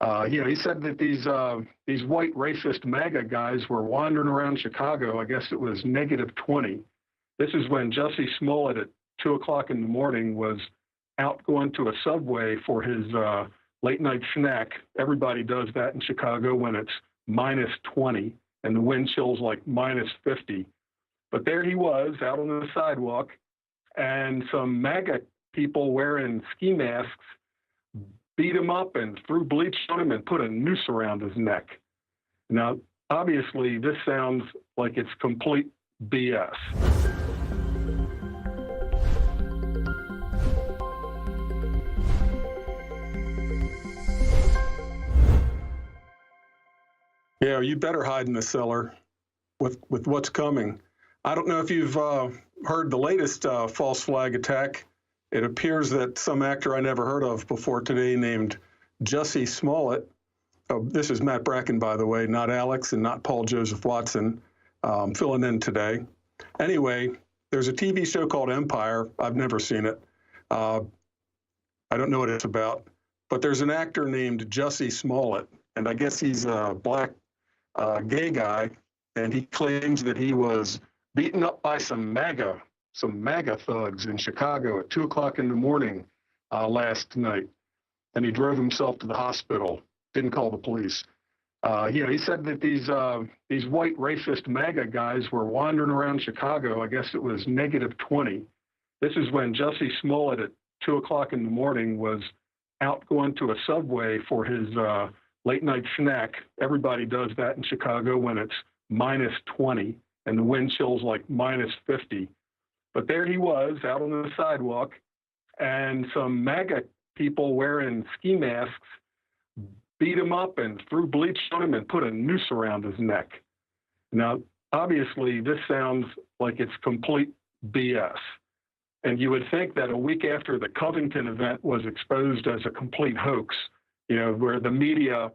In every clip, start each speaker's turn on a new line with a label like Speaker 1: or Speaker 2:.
Speaker 1: He said that these white racist MAGA guys were wandering around Chicago. I guess it was -20. This is when Jussie Smollett at 2 o'clock in the morning was out going to a Subway for his late night snack. Everybody does that in Chicago when it's -20 and the wind chill's like -50. But there he was out on the sidewalk, and some MAGA people wearing ski masks beat him up and threw bleach on him and put a noose around his neck. Now, obviously, this sounds like it's complete BS. Yeah, you better hide in the cellar with what's coming. I don't know if you've heard the latest false flag attack. It appears that some actor I never heard of before today named Jussie Smollett. Oh, this is Matt Bracken, by the way, not Alex and not Paul Joseph Watson, filling in today. Anyway, there's a TV show called Empire. I've never seen it. I don't know what it's about. But there's an actor named Jussie Smollett, and I guess he's a black gay guy, and he claims that he was beaten up by some MAGA thugs in Chicago at 2 o'clock in the morning last night, and he drove himself to the hospital. Didn't call the police. He said that these white racist MAGA guys were wandering around Chicago. I guess it was -20. This is when Jussie Smollett at 2 o'clock in the morning was out going to a Subway for his late night snack. Everybody does that in Chicago when it's -20 and the wind chill's like -50. But there he was out on the sidewalk, and some MAGA people wearing ski masks beat him up and threw bleach on him and put a noose around his neck. Now, obviously, this sounds like it's complete BS. And you would think that a week after the Covington event was exposed as a complete hoax, where the media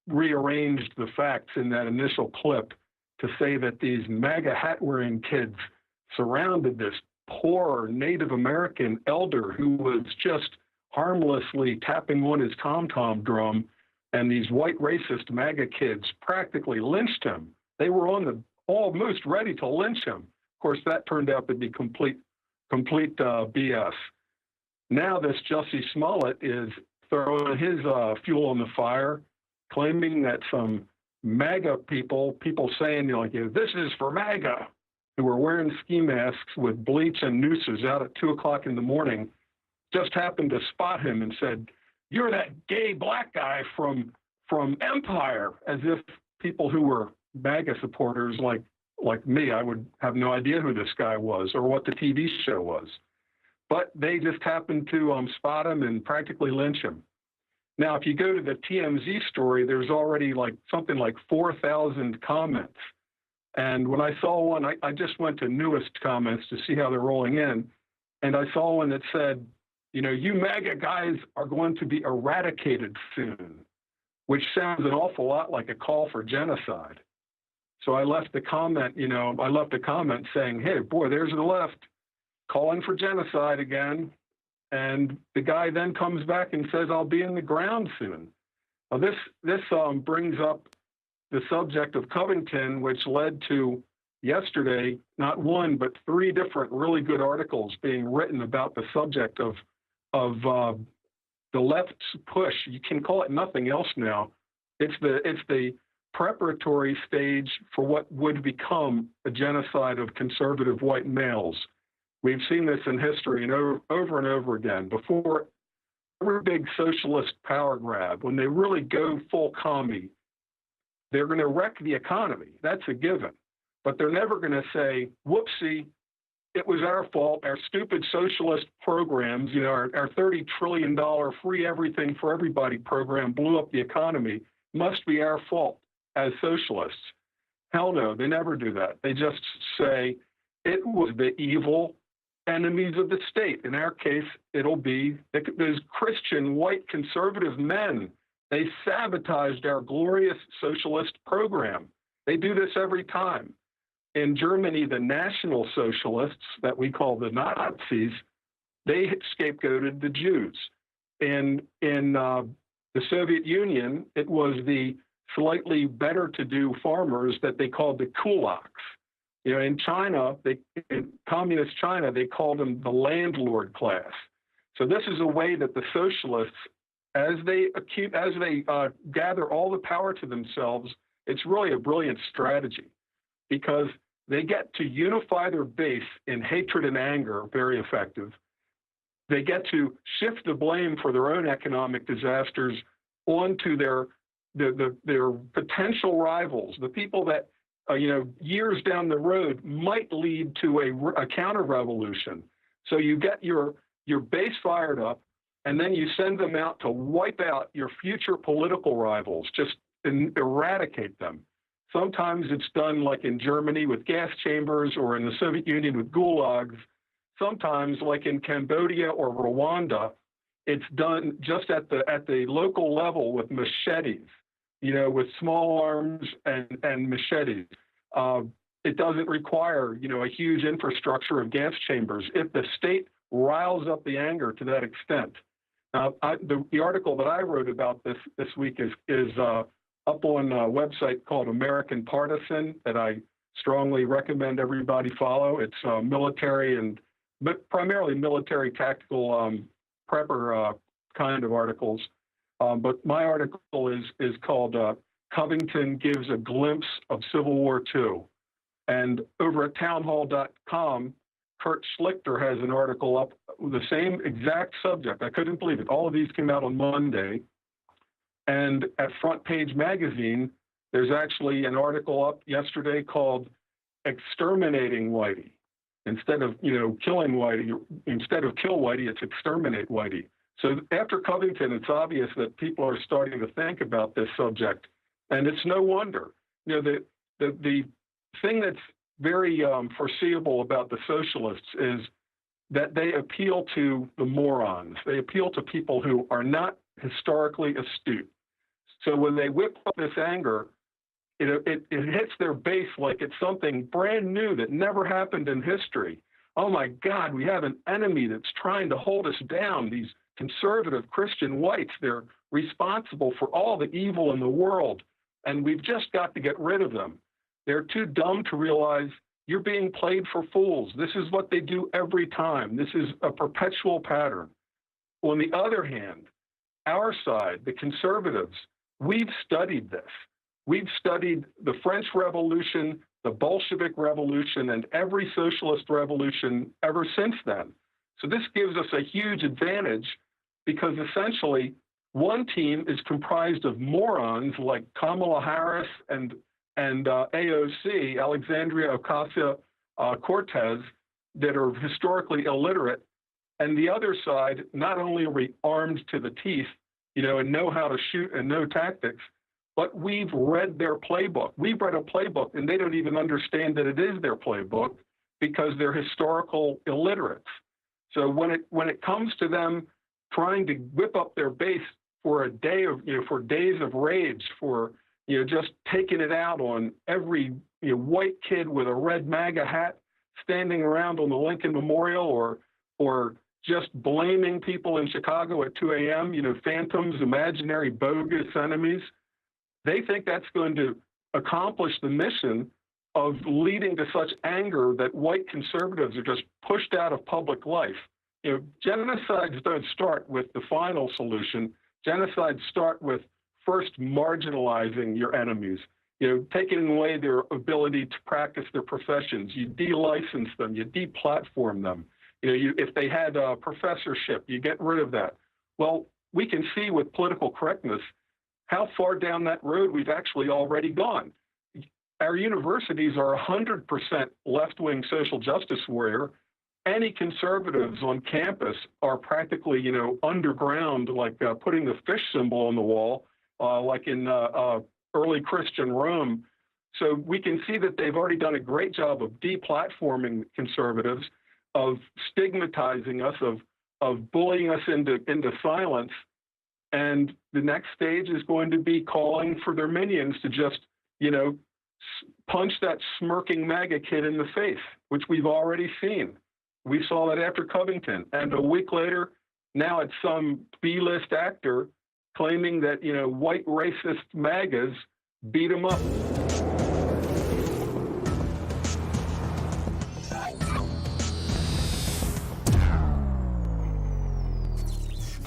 Speaker 1: rearranged the facts in that initial clip to say that these MAGA hat-wearing kids surrounded this poor Native American elder who was just harmlessly tapping on his tom-tom drum, and these white racist MAGA kids practically lynched him. They were almost ready to lynch him. Of course, that turned out to be complete BS. Now this Jussie Smollett is throwing his fuel on the fire, claiming that some MAGA people saying, this is for MAGA, who were wearing ski masks with bleach and nooses out at 2 o'clock in the morning, just happened to spot him and said, "You're that gay black guy from Empire," as if people who were MAGA supporters like me, I would have no idea who this guy was or what the TV show was. But they just happened to spot him and practically lynch him. Now, if you go to the TMZ story, there's already something like 4,000 comments. And when I saw one, I just went to newest comments to see how they're rolling in. And I saw one that said, you MAGA guys are going to be eradicated soon, which sounds an awful lot like a call for genocide. So I left a comment, saying, hey, boy, there's the left calling for genocide again. And the guy then comes back and says, I'll be in the ground soon. Now, this brings up the subject of Covington, which led to yesterday, not one, but 3 different really good articles being written about the subject of the left's push. You can call it nothing else now. It's the preparatory stage for what would become a genocide of conservative white males. We've seen this in history and over and over again. Before every big socialist power grab, when they really go full commie, they're going to wreck the economy. That's a given. But they're never going to say, whoopsie, it was our fault. Our stupid socialist programs, our $30 trillion free everything for everybody program blew up the economy. Must be our fault as socialists. Hell no, they never do that. They just say it was the evil enemies of the state. In our case, it'll be those Christian white conservative men. They sabotaged our glorious socialist program. They do this every time. In Germany, the National Socialists, that we call the Nazis, they scapegoated the Jews. In The Soviet Union, it was the slightly better to do farmers that they called the kulaks. In China, in communist China, they called them the landlord class. So this is a way that the socialists, as they gather all the power to themselves, it's really a brilliant strategy because they get to unify their base in hatred and anger, very effective. They get to shift the blame for their own economic disasters onto their potential rivals, the people that years down the road might lead to a counter-revolution. So you get your base fired up, and then you send them out to wipe out your future political rivals, just eradicate them. Sometimes it's done like in Germany with gas chambers or in the Soviet Union with gulags. Sometimes, like in Cambodia or Rwanda, it's done just at the local level with machetes, with small arms and machetes. It doesn't require, a huge infrastructure of gas chambers if the state riles up the anger to that extent. Now, the article that I wrote about this week is up on a website called American Partisan that I strongly recommend everybody follow. It's military but primarily military tactical prepper kind of articles. But my article is called Covington Gives a Glimpse of Civil War II. And over at townhall.com, Kurt Schlichter has an article up with the same exact subject. I couldn't believe it. All of these came out on Monday. And at Front Page Magazine, there's actually an article up yesterday called Exterminating Whitey. Instead of, killing Whitey, instead of kill Whitey, it's exterminate Whitey. So after Covington, it's obvious that people are starting to think about this subject. And it's no wonder. The thing that's very foreseeable about the socialists is that they appeal to the morons. They appeal to people who are not historically astute. So when they whip up this anger, it hits their base like it's something brand new that never happened in history. Oh my God, we have an enemy that's trying to hold us down. These conservative Christian whites, they're responsible for all the evil in the world, and we've just got to get rid of them. They're too dumb to realize you're being played for fools. This is what they do every time. This is a perpetual pattern. On the other hand, our side, the conservatives, we've studied this. We've studied the French Revolution, the Bolshevik Revolution, and every socialist revolution ever since then. So this gives us a huge advantage because essentially one team is comprised of morons like Kamala Harris and AOC, Alexandria Ocasio-Cortez, that are historically illiterate. And the other side, not only are we armed to the teeth, and know how to shoot and know tactics, but we've read their playbook. We've read a playbook, and they don't even understand that it is their playbook because they're historical illiterates. So when it comes to them trying to whip up their base for a day of, for days of rage, for just taking it out on every white kid with a red MAGA hat standing around on the Lincoln Memorial, or just blaming people in Chicago at 2 a.m., phantoms, imaginary, bogus enemies. They think that's going to accomplish the mission of leading to such anger that white conservatives are just pushed out of public life. Genocides don't start with the final solution. Genocides start with first marginalizing your enemies, taking away their ability to practice their professions. You de-license them, you de-platform them. If they had a professorship, you get rid of that. Well, we can see with political correctness how far down that road we've actually already gone. Our universities are 100% left-wing social justice warrior. Any conservatives on campus are practically, underground, like putting the fish symbol on the wall, like in early Christian Rome. So we can see that they've already done a great job of deplatforming conservatives, of stigmatizing us, of bullying us into silence. And the next stage is going to be calling for their minions to just, punch that smirking MAGA kid in the face, which we've already seen. We saw that after Covington. And a week later, now it's some B-list actor claiming that, white racist MAGAs beat them up.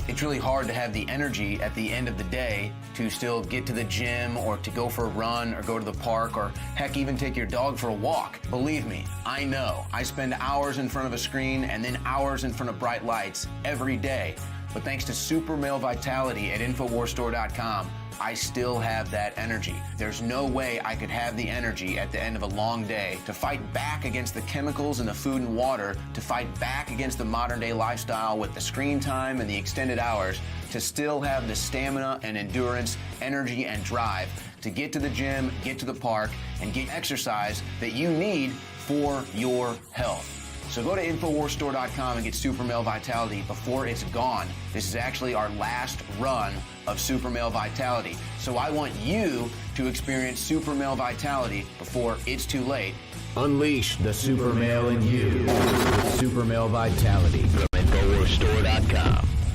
Speaker 2: It's really hard to have the energy at the end of the day to still get to the gym or to go for a run or go to the park or heck, even take your dog for a walk. Believe me, I know. I spend hours in front of a screen and then hours in front of bright lights every day. But thanks to Super Male Vitality at InfoWarsStore.com, I still have that energy. There's no way I could have the energy at the end of a long day to fight back against the chemicals in the food and water, to fight back against the modern day lifestyle with the screen time and the extended hours, to still have the stamina and endurance, energy and drive to get to the gym, get to the park, and get exercise that you need for your health. So go to InfoWarsStore.com and get Super Male Vitality before it's gone. This is actually our last run of Super Male Vitality. So I want you to experience Super Male Vitality before it's too late.
Speaker 3: Unleash the super male in you with Super Male Vitality from InfoWarsStore.com.